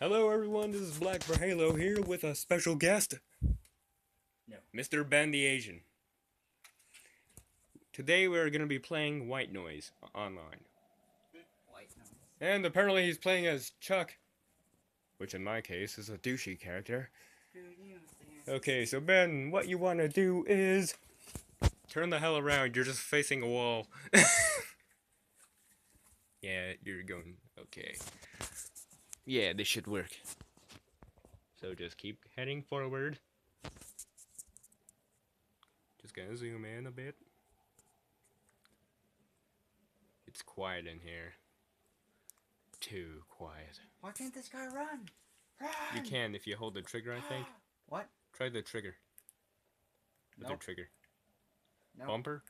Hello everyone, this is Black for Halo here with a special guest. No. Mr. Ben the Asian. Today we're going to be playing White Noise online. White noise. And apparently he's playing as Chuck, which in my case is a douchey character. Okay, so Ben, what you want to do is turn the hell around. You're just facing a wall. Yeah, you're going okay. Yeah, this should work. So just keep heading forward. Just gonna zoom in a bit. It's quiet in here. Too quiet. Why can't this guy run? Run! You can if you hold the trigger, I think. What? Try the trigger. Other Nope. trigger. Nope. Bumper?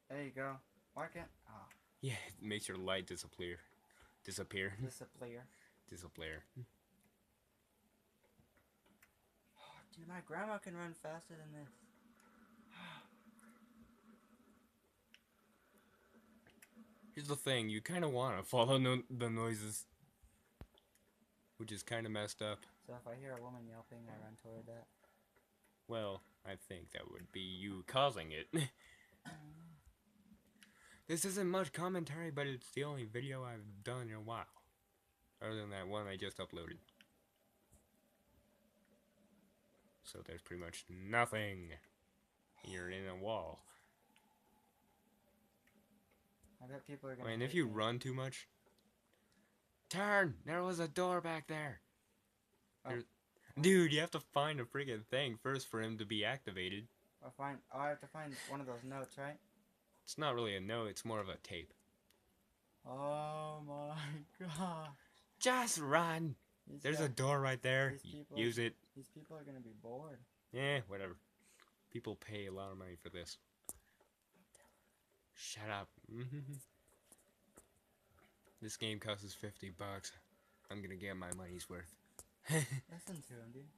There you go. Why can't... Oh. Yeah, it makes your light disappear. Disappear. Disappear. Disappear. Oh, dude, my grandma can run faster than this. Here's the thing, you kind of want to follow the noises. Which is kind of messed up. So if I hear a woman yelping, I run toward that. Well, I think that would be you causing it. This isn't much commentary, but it's the only video I've done in a while. Other than that one I just uploaded. So there's pretty much nothing. You're in a wall. I bet people are gonna. I mean, if hate you me. run too much... Turn! There was a door back there! Oh. Dude, you have to find a freaking thing first for him to be activated. I have to find one of those notes, right? It's not really a note, it's more of a tape. Oh my god. Just run! There's a door right there. Use it. These people are gonna be bored. Yeah, whatever. People pay a lot of money for this. Shut up. This game costs $50. I'm gonna get my money's worth. Listen to him, dude.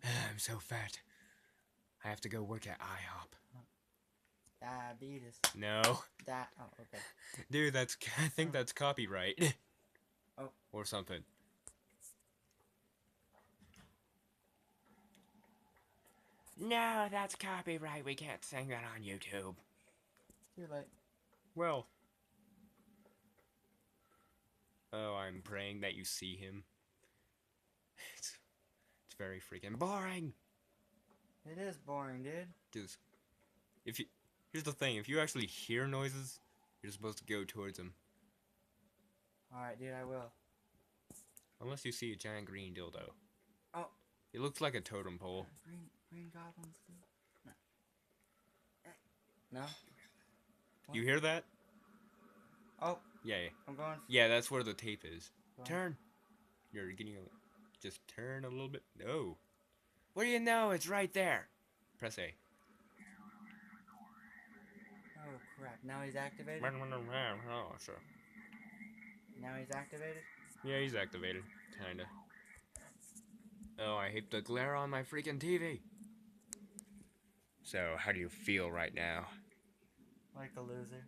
I'm so fat. I have to go work at IHOP. Diabetes. No. Oh, okay. Dude, I think that's copyright. Oh. Or something. No, that's copyright. We can't sing that on YouTube. Too late. Well. Oh, I'm praying that you see him. It's very freaking boring. It is boring, dude. Just, here's the thing, if you actually hear noises, you're supposed to go towards them. Alright, dude, I will. Unless you see a giant green dildo. Oh. It looks like a totem pole. Green goblins, dude. No? What? You hear that? Oh. Yeah. I'm going. Yeah, that's where the tape is. Going. Turn. You're getting just turn a little bit. No. What do you know? It's right there. Press A. Oh crap! Now he's activated. Oh, sure. Now he's activated. Yeah, he's activated. Kinda. Oh, I hate the glare on my freaking TV. So, how do you feel right now? Like a loser.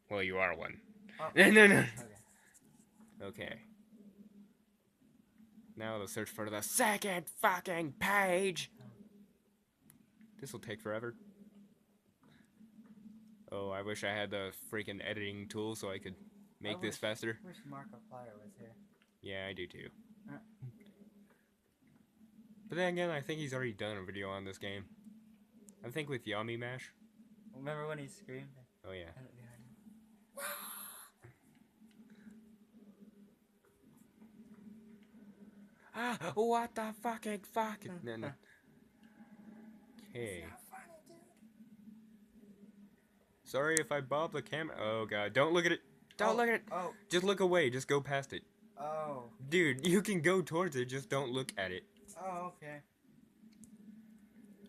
Well, you are one. Oh. No. Okay. Okay. Now let's search for the second fucking page. This will take forever. Oh, I wish I had the freaking editing tool so I could make this faster. I wish Markiplier was here. Yeah, I do too. But then again, I think he's already done a video on this game. I think with Yummy Mash. Remember when he screamed? Oh yeah. Ah, what the fucking fuck? No. Okay. Sorry if I bob the camera. Oh god, don't look at it. Don't look at it. Oh. Just look away. Just go past it. Oh. Dude, you can go towards it. Just don't look at it. Oh, okay.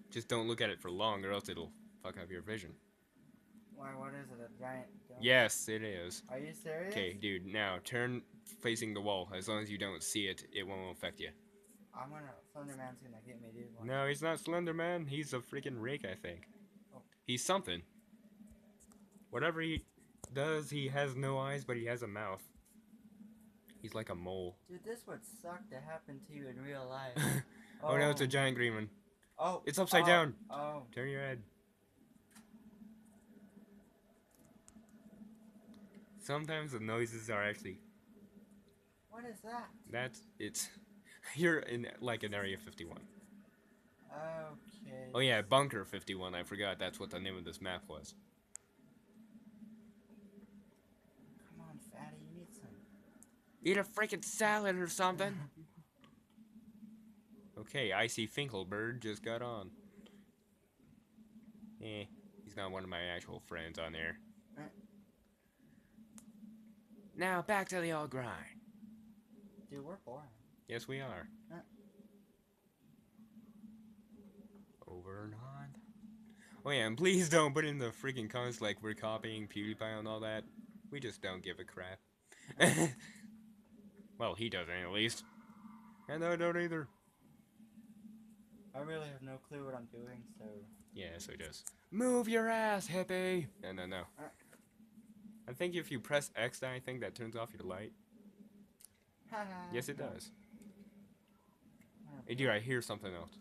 Just don't look at it for long, or else it'll fuck up your vision. Why? What is it? A giant? Yes, it is. Are you serious? Okay, dude. Now turn facing the wall. As long as you don't see it, it won't affect you. I'm gonna. Slenderman's gonna get me, dude. No, he's not Slender Man. He's a freaking rake, I think. Oh. He's something. Whatever he... does. He has no eyes, but he has a mouth. He's like a mole. Dude, this would suck to happen to you in real life. Oh no, it's a giant green one. Oh. It's upside down. Oh. Turn your head. Sometimes the noises are actually... What is that? It's... You're in, like, in Area 51. Okay. Oh yeah, Bunker 51, I forgot that's what the name of this map was. Come on, fatty, you need some. Eat a freaking salad or something! Okay, Icy Finkelbird just got on. He's not one of my actual friends on there. Now, back to the old grind. Dude, we're boring. Yes, we are. Over and on. Oh yeah, and please don't put in the freaking comments like we're copying PewDiePie and all that. We just don't give a crap. Well, he doesn't at least. And I don't either. I really have no clue what I'm doing, so... Yeah, so just move your ass, hippie! No. I think if you press X, I think that turns off your light. Yes, it does. Hey, dude, I hear something else.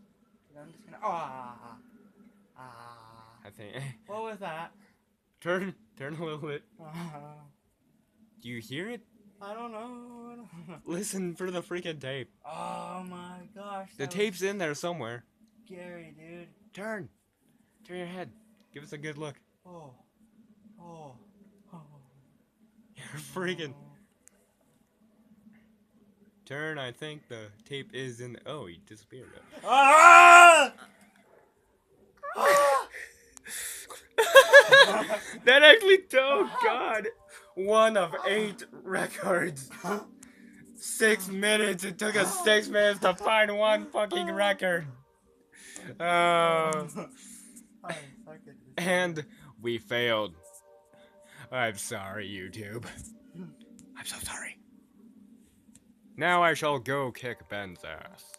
I'm just gonna... I think... What was that? Turn a little bit. Do you hear it? I don't know. Listen for the freaking tape. Oh my gosh. The tape's in there somewhere. Scary, dude. Turn your head. Give us a good look. Oh. You're freaking... Turn, I think the tape is in... Oh, he disappeared. Ah! That actually... Oh, God. 1 of 8 records. 6 minutes. It took us 6 minutes to find 1 fucking record. And we failed. I'm sorry, YouTube. I'm so sorry. Now I shall go kick Ben's ass.